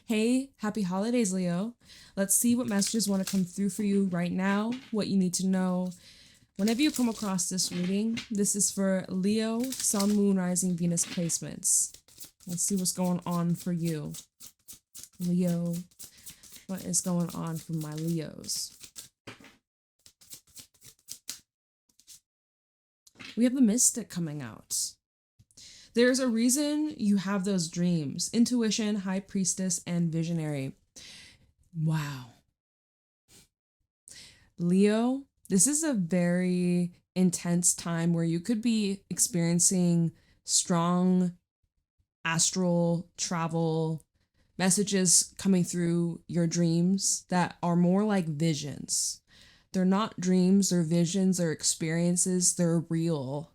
Hey, happy holidays, Leo. Let's see what messages want to come through for you right now, what you need to know. Whenever you come across this reading, this is for Leo, Sun, Moon, Rising, Venus placements. Let's see what's going on for you. Leo, what is going on for my Leos? We have the Mystic coming out. There's a reason you have those dreams. Intuition, High Priestess, and Visionary. Wow. Leo, this is a very intense time where you could be experiencing strong astral travel messages coming through your dreams that are more like visions. They're not dreams or visions or experiences, they're real.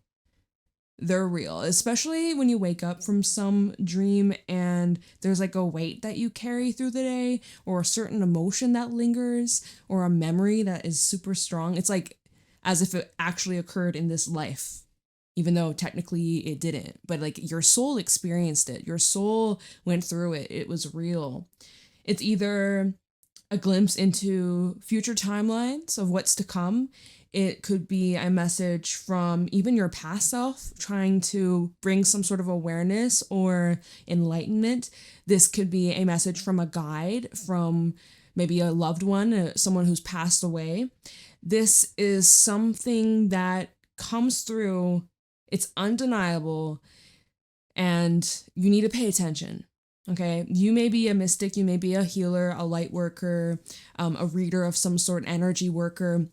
They're real, especially when you wake up from some dream and there's like a weight that you carry through the day or a certain emotion that lingers or a memory that is super strong. It's like as if it actually occurred in this life, even though technically it didn't. But like your soul experienced it, your soul went through it, it was real. It's either a glimpse into future timelines of what's to come. It could be a message from even your past self trying to bring some sort of awareness or enlightenment. This could be a message from a guide, from maybe a loved one, someone who's passed away. This is something that comes through, it's undeniable, and you need to pay attention. Okay, you may be a mystic, you may be a healer, a light worker, a reader of some sort, energy worker,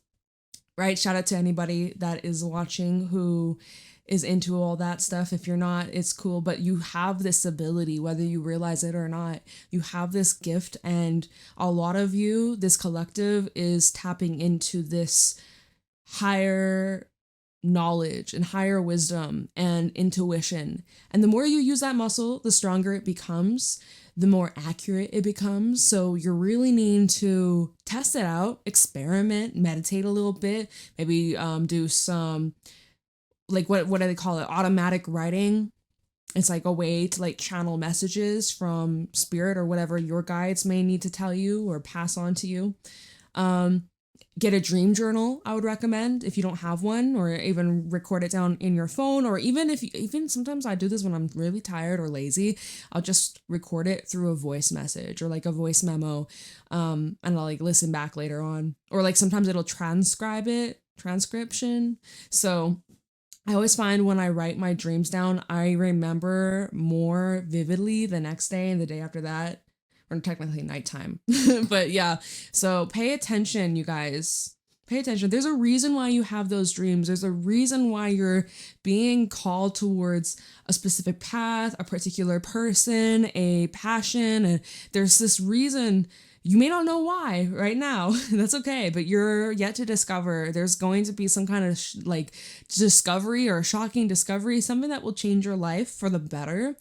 right? Shout out to anybody that is watching who is into all that stuff. If you're not, it's cool, but you have this ability, whether you realize it or not. You have this gift, and a lot of you, this collective, is tapping into this higher knowledge and higher wisdom and intuition. And the more you use that muscle, the stronger it becomes, the more accurate it becomes. So you're really needing to test it out, experiment, meditate a little bit, maybe do some, like what do they call it? Automatic writing. It's like a way to like channel messages from spirit or whatever your guides may need to tell you or pass on to you. Get a dream journal, I would recommend, if you don't have one, or even record it down in your phone, or even sometimes I do this when I'm really tired or lazy. I'll just record it through a voice message or like a voice memo, and I'll like listen back later on, or like sometimes it'll transcription. So I always find when I write my dreams down, I remember more vividly the next day and the day after that, or technically nighttime. But yeah, so pay attention, you guys. Pay attention. There's a reason why you have those dreams. There's a reason why you're being called towards a specific path, a particular person, a passion. And there's this reason. You may not know why right now. That's okay, but you're yet to discover. There's going to be some kind of like discovery or shocking discovery, something that will change your life for the better.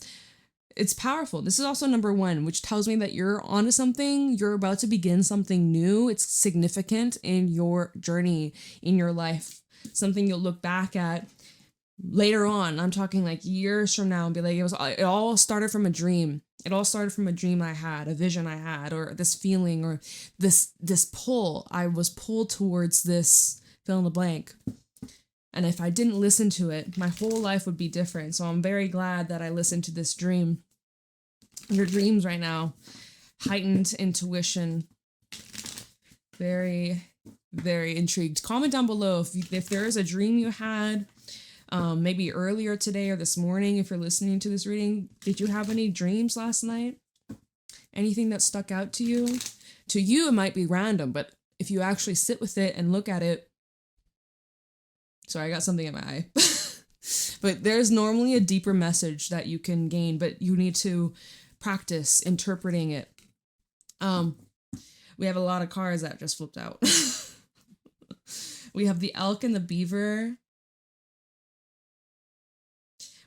It's powerful. This is also number 1, which tells me that you're onto something. You're about to begin something new. It's significant in your journey, in your life. Something you'll look back at later on. I'm talking like years from now and be like, it all started from a dream. It all started from a dream I had, a vision I had, or this feeling, or this pull. I was pulled towards this fill in the blank. And if I didn't listen to it, my whole life would be different. So I'm very glad that I listened to this dream. Your dreams right now, heightened intuition. Very, very intrigued. Comment down below if there is a dream you had, maybe earlier today or this morning, if you're listening to this reading. Did you have any dreams last night? Anything that stuck out to you? To you, it might be random, but if you actually sit with it and look at it, sorry, I got something in my eye. But there's normally a deeper message that you can gain, but you need to practice interpreting it. We have a lot of cards that just flipped out. We have the elk and the beaver.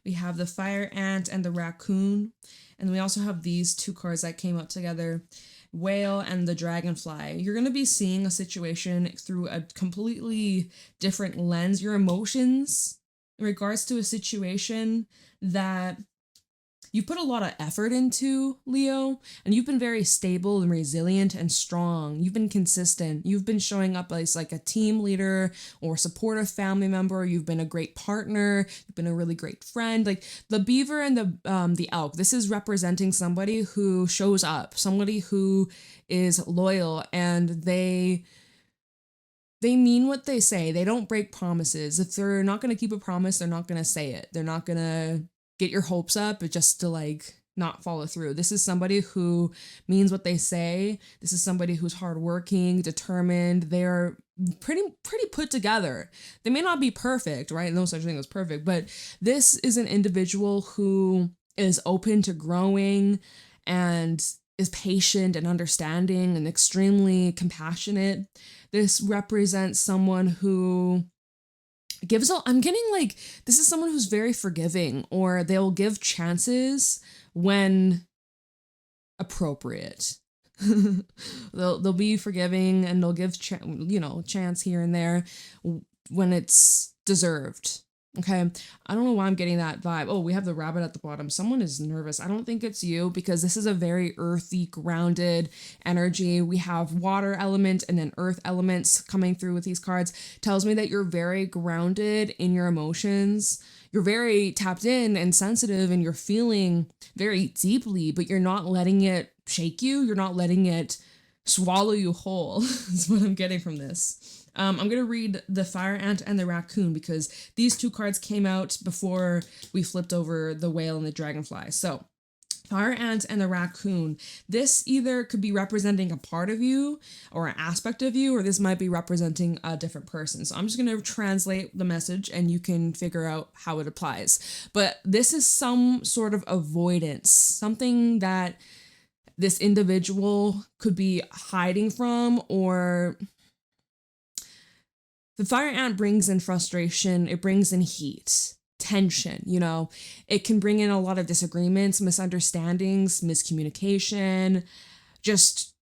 We have the fire ant and the raccoon. And we also have these 2 cards that came out together. Whale and the dragonfly. You're going to be seeing a situation through a completely different lens. Your emotions in regards to a situation that you put a lot of effort into, Leo, and you've been very stable and resilient and strong. You've been consistent. You've been showing up as like a team leader or supportive family member. You've been a great partner. You've been a really great friend. Like the beaver and the elk, this is representing somebody who shows up, somebody who is loyal, and they mean what they say. They don't break promises. If they're not going to keep a promise, they're not going to say it. They're not going to get your hopes up, but just to like not follow through. This is somebody who means what they say. This is somebody who's hardworking, determined. They're pretty put together. They may not be perfect, right? No such thing as perfect, but this is an individual who is open to growing and is patient and understanding and extremely compassionate. This represents someone who I'm getting like, this is someone who's very forgiving, or they'll give chances when appropriate. they'll be forgiving, and they'll give chance here and there when it's deserved. Okay, I don't know why I'm getting that vibe. Oh, we have the rabbit at the bottom. Someone is nervous. I don't think it's you, because this is a very earthy, grounded energy. We have water element and then earth elements coming through with these cards. Tells me that you're very grounded in your emotions. You're very tapped in and sensitive, and you're feeling very deeply, but you're not letting it shake you. You're not letting it swallow you whole. That's what I'm getting from this. I'm going to read the Fire Ant and the Raccoon, because these two cards came out before we flipped over the Whale and the Dragonfly. So, Fire Ant and the Raccoon. This either could be representing a part of you or an aspect of you, or this might be representing a different person. So I'm just going to translate the message and you can figure out how it applies. But this is some sort of avoidance, something that this individual could be hiding from, or the fire ant brings in frustration, it brings in heat, tension, it can bring in a lot of disagreements, misunderstandings, miscommunication, just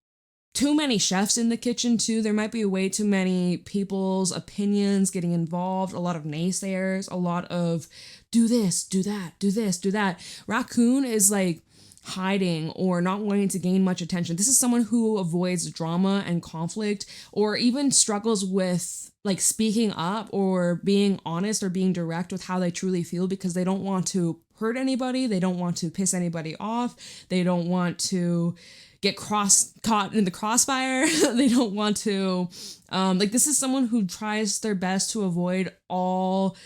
too many chefs in the kitchen too. There might be way too many people's opinions getting involved, a lot of naysayers, a lot of do this, do that, do this, do that. Raccoon is like hiding or not wanting to gain much attention. This is someone who avoids drama and conflict, or even struggles with like speaking up or being honest or being direct with how they truly feel, because they don't want to hurt anybody. They don't want to piss anybody off. They don't want to get caught in the crossfire. They don't want to, this is someone who tries their best to avoid all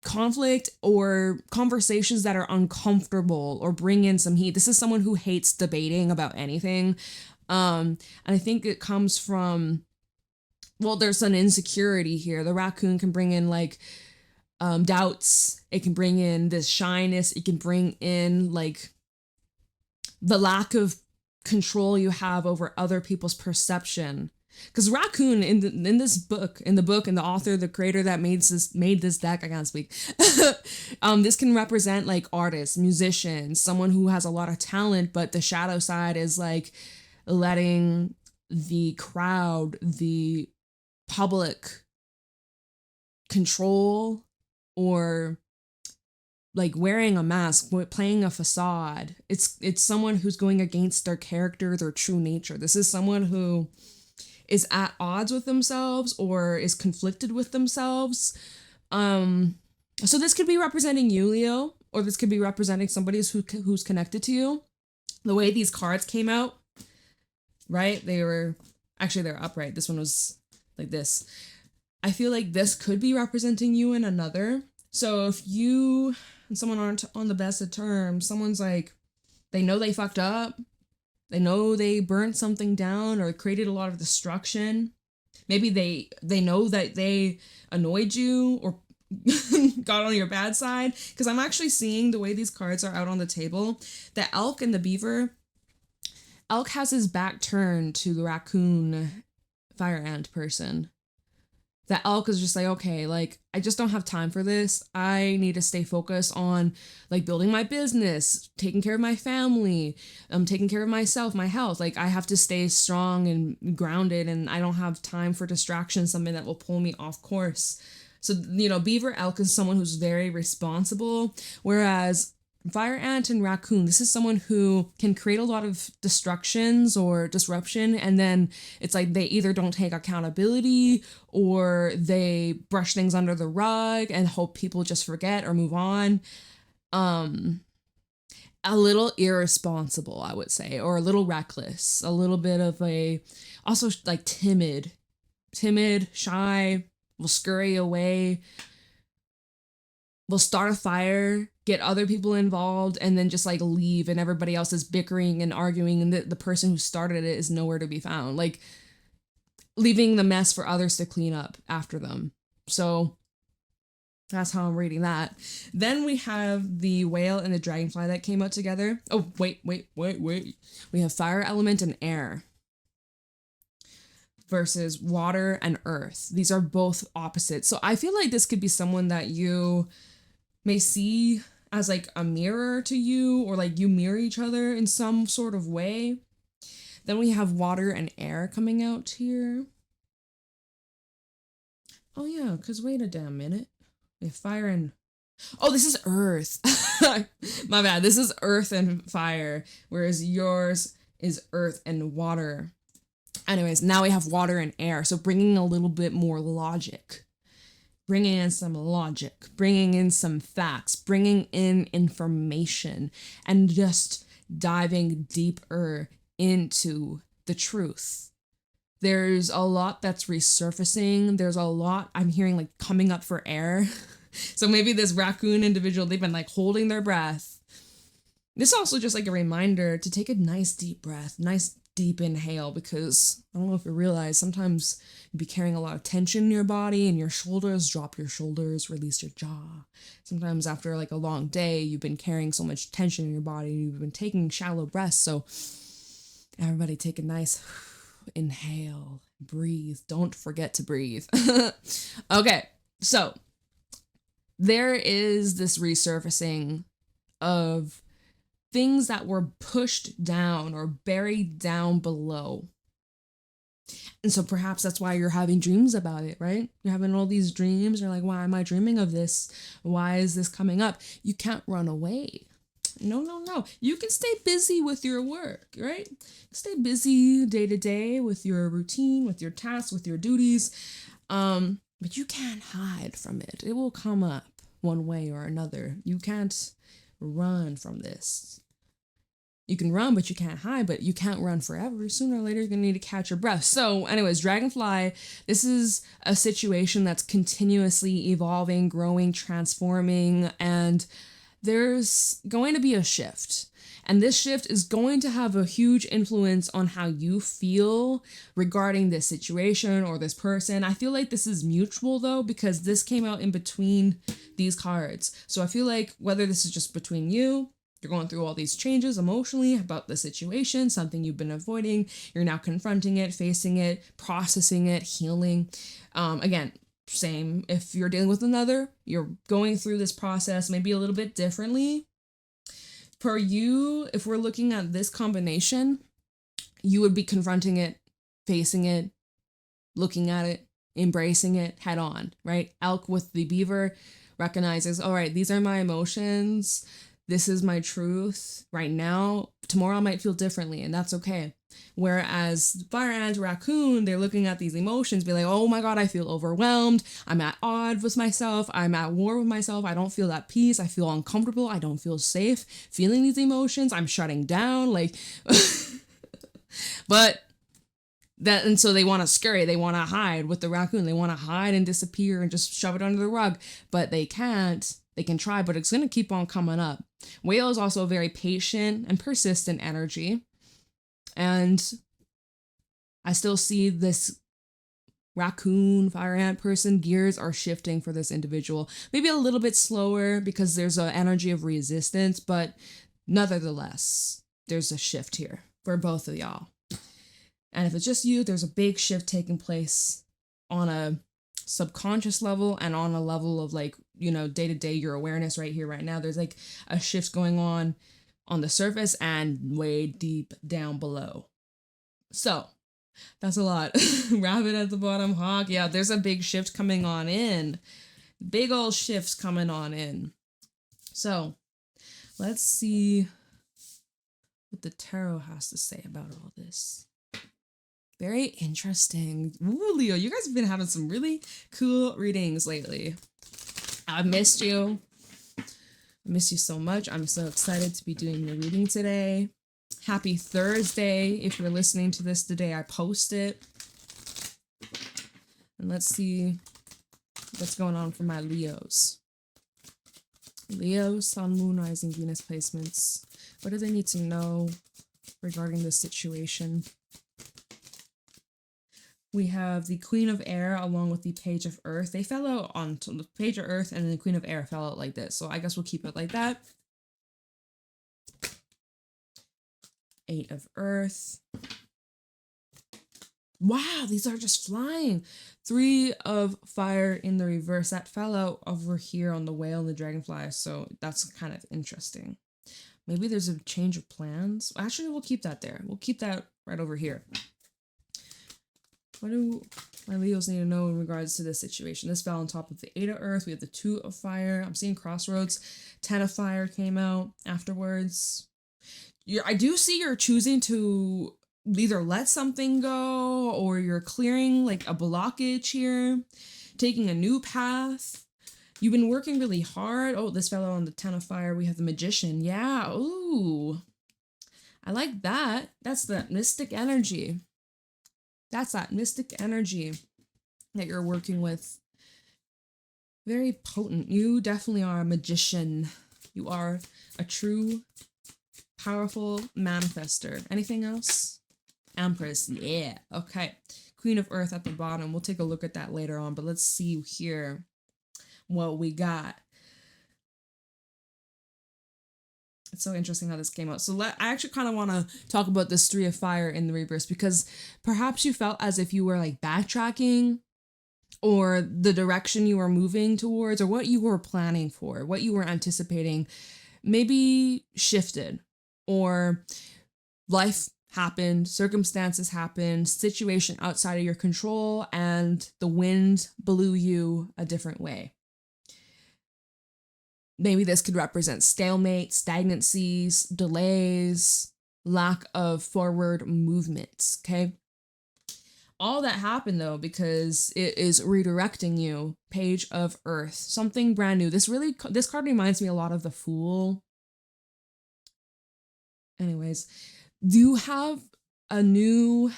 conflict or conversations that are uncomfortable or bring in some heat. This is someone who hates debating about anything. And I think it comes from, there's an insecurity here. The raccoon can bring in like doubts. It can bring in this shyness. It can bring in like the lack of control you have over other people's perception. Because Raccoon in the author, the creator that made this deck, I can't speak. This can represent like artists, musicians, someone who has a lot of talent, but the shadow side is like letting the crowd, the public control, or like wearing a mask, playing a facade. It's someone who's going against their character, their true nature. This is someone who is at odds with themselves or is conflicted with themselves. So this could be representing you, Leo, or this could be representing somebody who's connected to you. The way these cards came out, right? They're upright. This one was like this. I feel like this could be representing you in another. So if you and someone aren't on the best of terms, someone's like, they know they fucked up. They know they burnt something down or created a lot of destruction. Maybe they know that they annoyed you or got on your bad side. Because I'm actually seeing the way these cards are out on the table. The elk and the beaver. Elk has his back turned to the raccoon fire ant person. The elk is just like, okay, like, I just don't have time for this. I need to stay focused on, like, building my business, taking care of my family, taking care of myself, my health. Like, I have to stay strong and grounded, and I don't have time for distraction, something that will pull me off course. So, beaver elk is someone who's very responsible, whereas Fire Ant and Rakun, this is someone who can create a lot of destructions or disruption, and then it's like they either don't take accountability or they brush things under the rug and hope people just forget or move on. A little irresponsible, I would say, or a little reckless, a little bit of also like timid, shy, will scurry away, will start a fire, get other people involved, and then just like leave, and everybody else is bickering and arguing, and the person who started it is nowhere to be found, like leaving the mess for others to clean up after them. So that's how I'm reading that. Then we have the whale and the dragonfly that came out together. Oh, wait. We have fire element and air versus water and earth. These are both opposites. So I feel like this could be someone that you may see as like a mirror to you, or like you mirror each other in some sort of way. Then we have water and air coming out here. Oh yeah, because wait a damn minute. We have fire and... Oh, this is earth. My bad. This is earth and fire, whereas yours is earth and water. Anyways, now we have water and air, so bringing a little bit more logic. Bringing in some logic, bringing in some facts, bringing in information, and just diving deeper into the truth. There's a lot that's resurfacing. There's a lot I'm hearing like coming up for air. So maybe this Rakun individual, they've been like holding their breath. This is also just like a reminder to take a nice deep breath, nice deep inhale, because I don't know if you realize sometimes you be carrying a lot of tension in your body and your shoulders. Drop your shoulders, release your jaw. Sometimes after like a long day, you've been carrying so much tension in your body and you've been taking shallow breaths. So everybody take a nice inhale, breathe. Don't forget to breathe. Okay, so there is this resurfacing of things that were pushed down or buried down below. And so perhaps that's why you're having dreams about it, right? You're having all these dreams. You're like, why am I dreaming of this? Why is this coming up? You can't run away. No. You can stay busy with your work, right? Stay busy day to day with your routine, with your tasks, with your duties. But you can't hide from it. It will come up one way or another. You can't run from this. You can run, but you can't hide, but you can't run forever. Sooner or later, you're going to need to catch your breath. So anyways, Dragonfly, this is a situation that's continuously evolving, growing, transforming, and there's going to be a shift. And this shift is going to have a huge influence on how you feel regarding this situation or this person. I feel like this is mutual though, because this came out in between these cards. So I feel like whether this is just between you, you're going through all these changes emotionally about the situation, something you've been avoiding, you're now confronting it, facing it, processing it, healing. Again, same if you're dealing with another, you're going through this process maybe a little bit differently. For you, if we're looking at this combination, you would be confronting it, facing it, looking at it, embracing it head on, right? Elk with the beaver recognizes, all right, these are my emotions. This is my truth right now. Tomorrow I might feel differently, and that's okay. Whereas Fire and Rakun, they're looking at these emotions, be like, oh my God, I feel overwhelmed. I'm at odds with myself. I'm at war with myself. I don't feel at peace. I feel uncomfortable. I don't feel safe feeling these emotions. I'm shutting down. Like, but that, and so they want to scurry. They want to hide with the Rakun. They want to hide and disappear and just shove it under the rug, but they can't. They can try, but it's going to keep on coming up. Whale is also a very patient and persistent energy. And I still see this Rakun, fire ant person, gears are shifting for this individual. Maybe a little bit slower because there's an energy of resistance, but nevertheless, there's a shift here for both of y'all. And if it's just you, there's a big shift taking place on a subconscious level and on a level of like, you know, day to day, your awareness right here, right now. There's like a shift going on the surface and way deep down below. So that's a lot. Rabbit at the bottom, hawk. Yeah, there's a big shift coming on in. Big old shifts coming on in. So Let's see what the tarot has to say about all this. Very interesting. Ooh, Leo, you guys have been having some really cool readings lately. I missed you. I miss you so much. I'm so excited to be doing the reading today. Happy Thursday. If you're listening to this the day I post it. And let's see what's going on for my Leos. Leo, Sun, Moon, Rising, Venus placements. What do they need to know regarding this situation? We have the Queen of Air along with the Page of Earth. They fell out on the Page of Earth, and then the Queen of Air fell out like this. So I guess we'll keep it like that. Eight of Earth. Wow, these are just flying. Three of Fire in the reverse. That fell out over here on the Whale and the Dragonfly. So that's kind of interesting. Maybe there's a change of plans. Actually, we'll keep that there. We'll keep that right over here. What do my Leos need to know in regards to this situation? This fell on top of the Eight of Earth. We have the Two of Fire. I'm seeing Crossroads. 10 of Fire came out afterwards. I do see you're choosing to either let something go or you're clearing like a blockage here, taking a new path. You've been working really hard. Oh, this fell on the 10 of Fire. We have the Magician. Yeah. Ooh. I like that. That's the mystic energy. That's that mystic energy that you're working with. Very potent. You definitely are a magician. You are a true, powerful manifester. Anything else? Empress. Yeah. Okay. Queen of Earth at the bottom. We'll take a look at that later on, but let's see here what we got. It's so interesting how this came out. So I actually kind of want to talk about this Three of Fire in the reverse, because perhaps you felt as if you were like backtracking, or the direction you were moving towards, or what you were planning for, what you were anticipating, maybe shifted, or life happened, circumstances happened, situation outside of your control, and the wind blew you a different way. Maybe this could represent stalemate, stagnancies, delays, lack of forward movements, okay? All that happened though, because it is redirecting you. Page of Earth, something brand new. This card reminds me a lot of the Fool. Anyways, do you have a new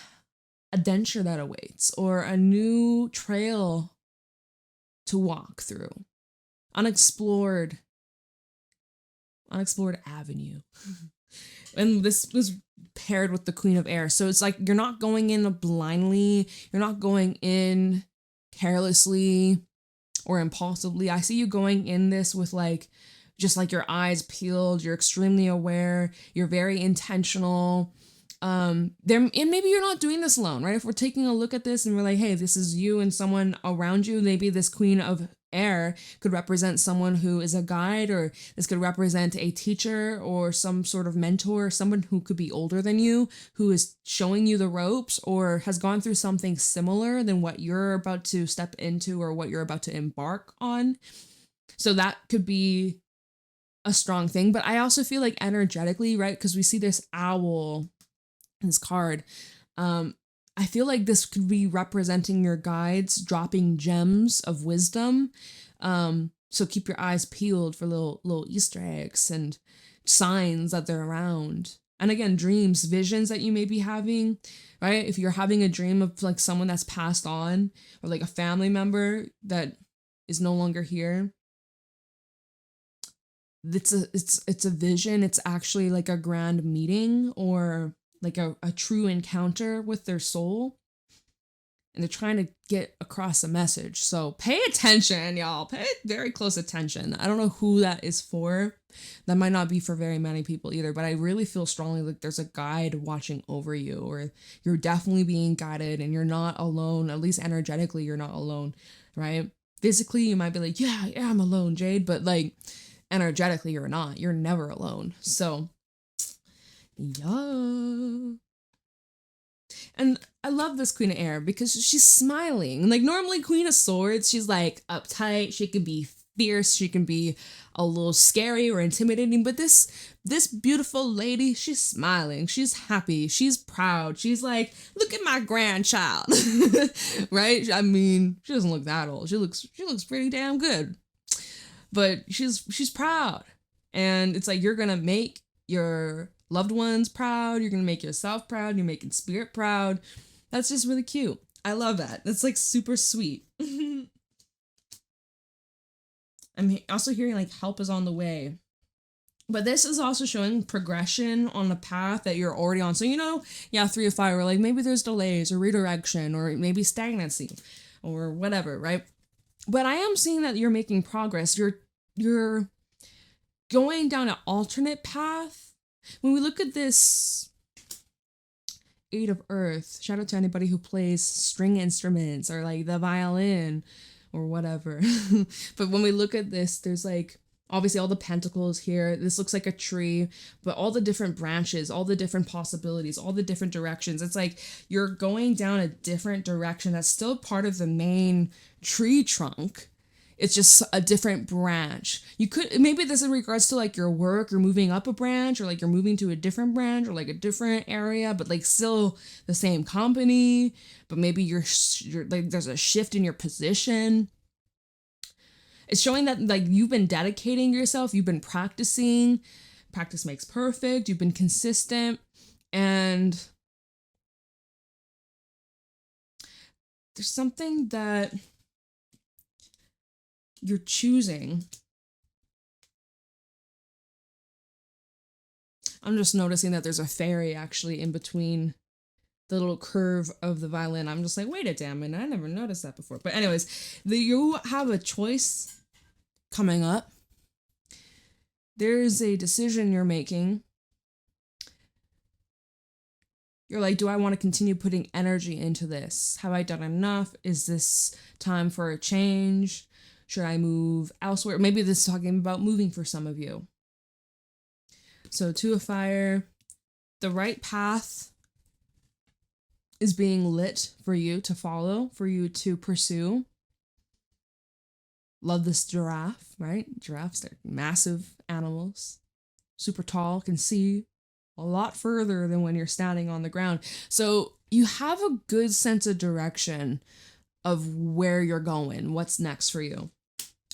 adventure that awaits, or a new trail to walk through? Unexplored avenue. And this was paired with the Queen of Air. So it's like you're not going in blindly, you're not going in carelessly or impulsively. I see you going in this with like just like your eyes peeled, you're extremely aware, you're very intentional. And maybe you're not doing this alone, right? If we're taking a look at this and we're like, hey, this is you and someone around you, maybe this Queen of Air could represent someone who is a guide, or this could represent a teacher or some sort of mentor, someone who could be older than you, who is showing you the ropes or has gone through something similar than what you're about to step into or what you're about to embark on. So that could be a strong thing. But I also feel like energetically, right, because we see this owl in this card, I feel like this could be representing your guides dropping gems of wisdom. So keep your eyes peeled for little Easter eggs and signs that they're around. And again, dreams, visions that you may be having, right? If you're having a dream of like someone that's passed on, or like a family member that is no longer here, it's a vision. It's actually like a grand meeting, or like a true encounter with their soul, and they're trying to get across a message. So pay attention, y'all. Pay very close attention. I don't know who that is for. That might not be for very many people either, but I really feel strongly like there's a guide watching over you, or you're definitely being guided and you're not alone. At least energetically, you're not alone, right? Physically, you might be like, yeah, I'm alone, Jade, but like energetically, you're not. You're never alone. So yeah. And I love this Queen of Air because she's smiling. Like normally Queen of Swords, she's like uptight, she can be fierce, she can be a little scary or intimidating, but this beautiful lady, she's smiling, she's happy, she's proud, she's like, look at my grandchild. Right? I mean, she doesn't look that old. She looks pretty damn good. But she's proud. And it's like, you're gonna make your loved ones proud, you're gonna make yourself proud, you're making spirit proud. That's just really cute. I love that. That's like super sweet. I'm also hearing like help is on the way. But this is also showing progression on the path that you're already on. So, you know, yeah, 3 of 5, or like maybe there's delays or redirection or maybe stagnancy or whatever, right? But I am seeing that you're making progress. You're going down an alternate path. When we look at this 8 of Earth, shout out to anybody who plays string instruments or like the violin or whatever. But when we look at this, there's like obviously all the pentacles here. This looks like a tree, but all the different branches, all the different possibilities, all the different directions. It's like you're going down a different direction that's still part of the main tree trunk. It's just a different branch. You could, maybe this in regards to like your work or moving up a branch, or like you're moving to a different branch or like a different area, but like still the same company, but maybe you're like, there's a shift in your position. It's showing that like you've been dedicating yourself, you've been practicing. Practice makes perfect. You've been consistent, and there's something that you're choosing. I'm just noticing that there's a fairy actually in between the little curve of the violin. I'm just like, wait a damn minute, I never noticed that before. But anyways, you have a choice coming up. There's a decision you're making. You're like, do I want to continue putting energy into this? Have I done enough? Is this time for a change? Should I move elsewhere? Maybe this is talking about moving for some of you. So 2 of Fire, the right path is being lit for you to follow, for you to pursue. Love this giraffe, right? Giraffes, they're massive animals, super tall, can see a lot further than when you're standing on the ground. So you have a good sense of direction of where you're going, what's next for you.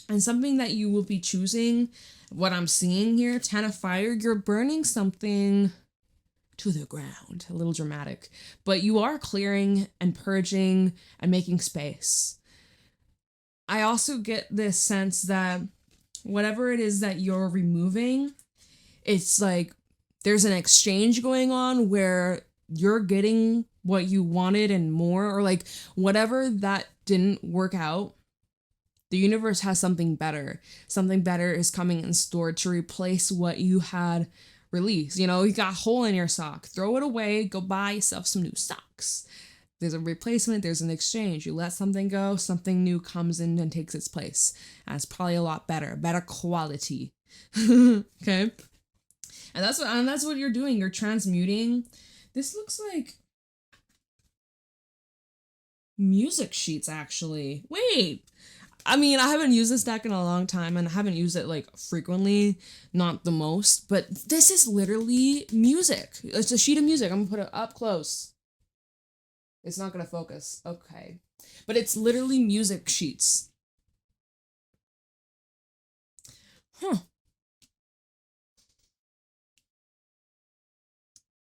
And something that you will be choosing, what I'm seeing here, 10 of Fire, you're burning something to the ground. A little dramatic. But you are clearing and purging and making space. I also get this sense that whatever it is that you're removing, it's like there's an exchange going on where you're getting what you wanted and more, or like whatever that didn't work out. The universe has something better. Something better is coming in store to replace what you had released. You know, you got a hole in your sock. Throw it away. Go buy yourself some new socks. There's a replacement. There's an exchange. You let something go. Something new comes in and takes its place. And it's probably a lot better. Better quality. Okay? And that's what you're doing. You're transmuting. This looks like music sheets, actually. Wait. I mean, I haven't used this deck in a long time, and I haven't used it like frequently, not the most, but this is literally music. It's a sheet of music. I'm gonna put it up close. It's not gonna focus. Okay. But it's literally music sheets. Huh.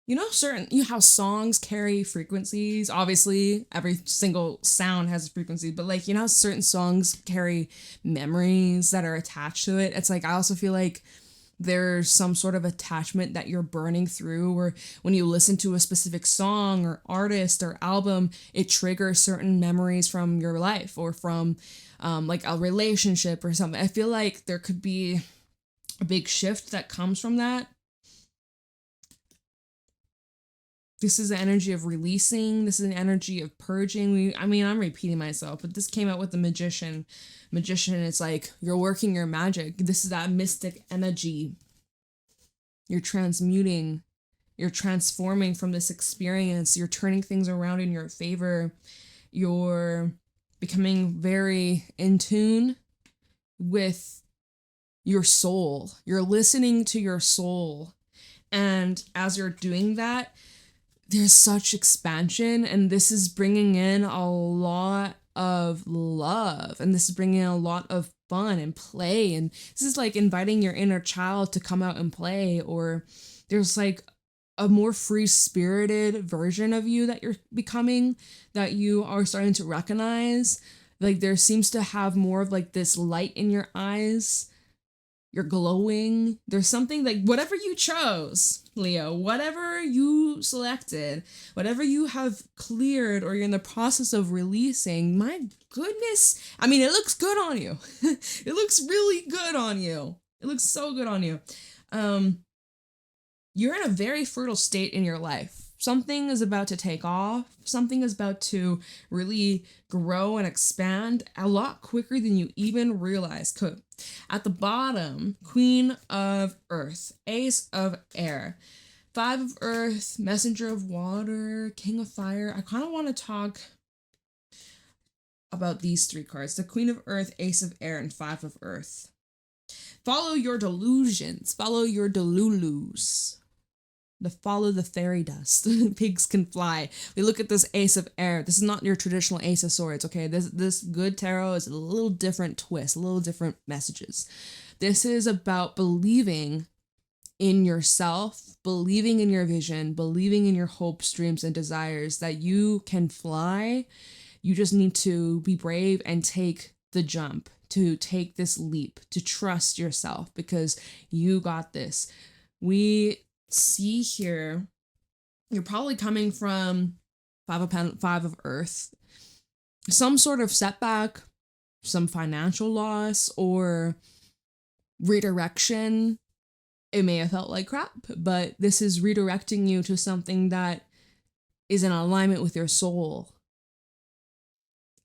You know how songs carry frequencies? Obviously, every single sound has a frequency, but like, you know how certain songs carry memories that are attached to it? It's like, I also feel like there's some sort of attachment that you're burning through, or when you listen to a specific song or artist or album, it triggers certain memories from your life or from like a relationship or something. I feel like there could be a big shift that comes from that. This is the energy of releasing. This is an energy of purging. I'm repeating myself, but this came out with the Magician. Magician, it's like you're working your magic. This is that mystic energy. You're transmuting. You're transforming from this experience. You're turning things around in your favor. You're becoming very in tune with your soul. You're listening to your soul. And as you're doing that, there's such expansion, and this is bringing in a lot of love, and this is bringing in a lot of fun and play, and this is like inviting your inner child to come out and play, or there's like a more free-spirited version of you that you're becoming, that you are starting to recognize. Like there seems to have more of like this light in your eyes. You're glowing. There's something like whatever you chose, Leo, whatever you selected, whatever you have cleared or you're in the process of releasing, my goodness. I mean, it looks good on you. It looks really good on you. It looks so good on you. You're in a very fertile state in your life. Something is about to take off. Something is about to really grow and expand a lot quicker than you even realize could. At the bottom, Queen of Earth, Ace of Air, Five of Earth, Messenger of Water, King of Fire. I kind of want to talk about these three cards, the Queen of Earth, Ace of Air, and Five of Earth. Follow your delusions. Follow your delulus. Follow the fairy dust. Pigs can fly. We look at this Ace of Air. This is not your traditional Ace of Swords, okay? This good tarot is a little different twist, a little different messages. This is about believing in yourself, believing in your vision, believing in your hopes, dreams, and desires, that you can fly. You just need to be brave and take the jump, to take this leap, to trust yourself, because you got this. We see here, you're probably coming from Five of Earth, some sort of setback, some financial loss, or redirection. It may have felt like crap, but this is redirecting you to something that is in alignment with your soul.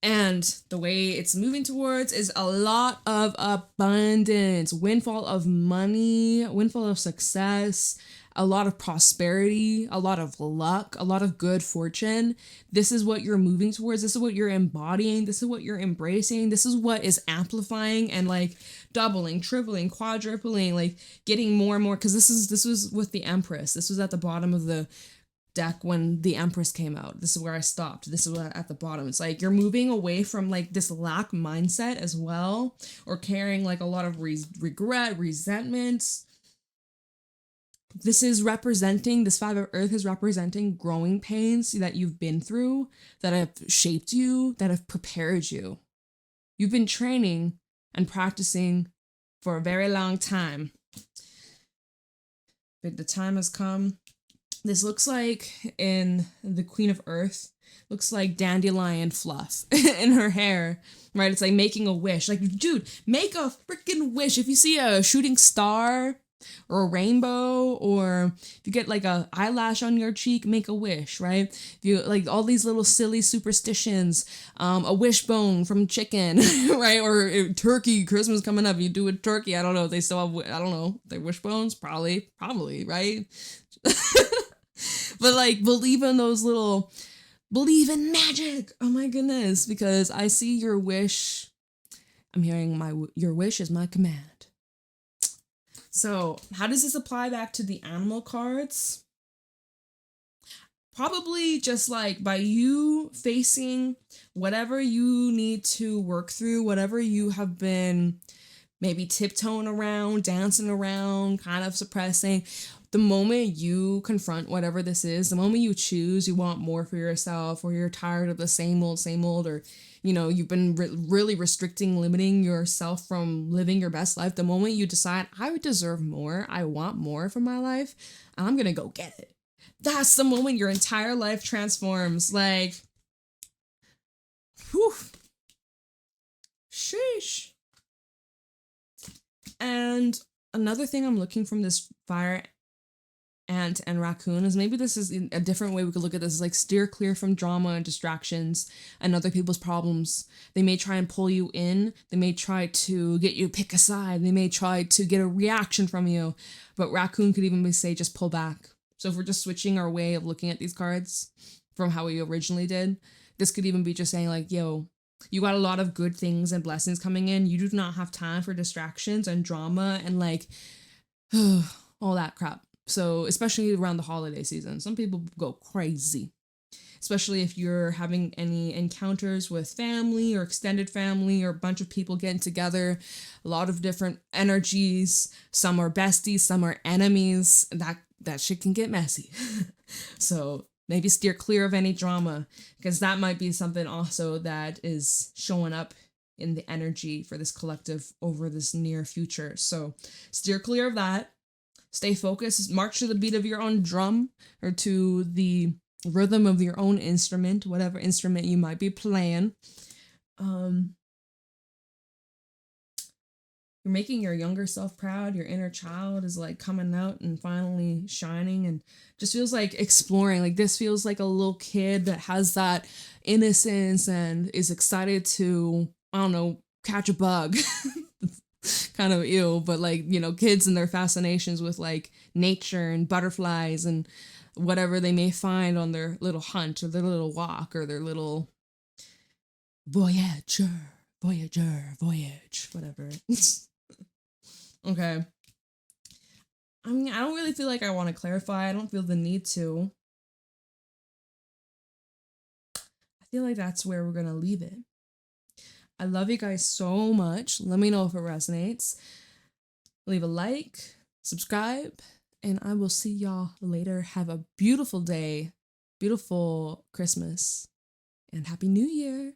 And the way it's moving towards is a lot of abundance, windfall of money, windfall of success, a lot of prosperity, a lot of luck, a lot of good fortune. This is what you're moving towards. This is what you're embodying. This is what you're embracing. This is what is amplifying and like doubling, tripling, quadrupling, like getting more and more. Because this was with the Empress. This was at the bottom of the deck when the Empress came out. This is where I stopped. This is what at the bottom. It's like you're moving away from like this lack mindset as well, or carrying like a lot of regret, resentments. This is representing, this Five of Earth is representing growing pains that you've been through, that have shaped you, that have prepared you. You've been training and practicing for a very long time. But the time has come. This looks like in the Queen of Earth, looks like dandelion fluff in her hair, right? It's like making a wish. Like, dude, make a freaking wish. If you see a shooting star or a rainbow, or if you get like a eyelash on your cheek, make a wish, right? If you like all these little silly superstitions, a wishbone from chicken, right? Or turkey, Christmas coming up, you do a turkey. I don't know if they still have, I don't know, their wishbones, probably, right? But like, believe in magic. Oh my goodness, because I see your wish. I'm hearing your wish is my command. So how does this apply back to the animal cards? Probably just like by you facing whatever you need to work through, whatever you have been maybe tiptoeing around, dancing around, kind of suppressing. The moment you confront whatever this is, the moment you choose you want more for yourself, or you're tired of the same old, or, you know, you've been really restricting, limiting yourself from living your best life, the moment you decide, I deserve more, I want more from my life, I'm gonna go get it. That's the moment your entire life transforms. Like, whew. Sheesh. And another thing I'm looking from this fire ant and raccoon is, maybe this is a different way we could look at this, is like steer clear from drama and distractions and other people's problems. They may try and pull you in. They may try to get you to pick a side. They may try to get a reaction from you. But raccoon could even say, just pull back. So if we're just switching our way of looking at these cards from how we originally did, this could even be just saying like, yo, You got a lot of good things and blessings coming in. You do not have time for distractions and drama and like all that crap. So, especially around the holiday season, some people go crazy, especially if you're having any encounters with family or extended family or a bunch of people getting together. A lot of different energies. Some are besties, some are enemies. That shit can get messy. So, maybe steer clear of any drama, because that might be something also that is showing up in the energy for this collective over this near future. So steer clear of that. Stay focused. March to the beat of your own drum, or to the rhythm of your own instrument, whatever instrument you might be playing. You're making your younger self proud. Your inner child is like coming out and finally shining, and just feels like exploring. Like this feels like a little kid that has that innocence and is excited to, I don't know, catch a bug. Kind of ew, but like, you know, kids and their fascinations with like nature and butterflies and whatever they may find on their little hunt or their little walk or their little voyage, whatever. Okay. I mean, I don't really feel like I want to clarify. I don't feel the need to. I feel like that's where we're going to leave it. I love you guys so much. Let me know if it resonates. Leave a like, subscribe, and I will see y'all later. Have a beautiful day, beautiful Christmas, and Happy New Year.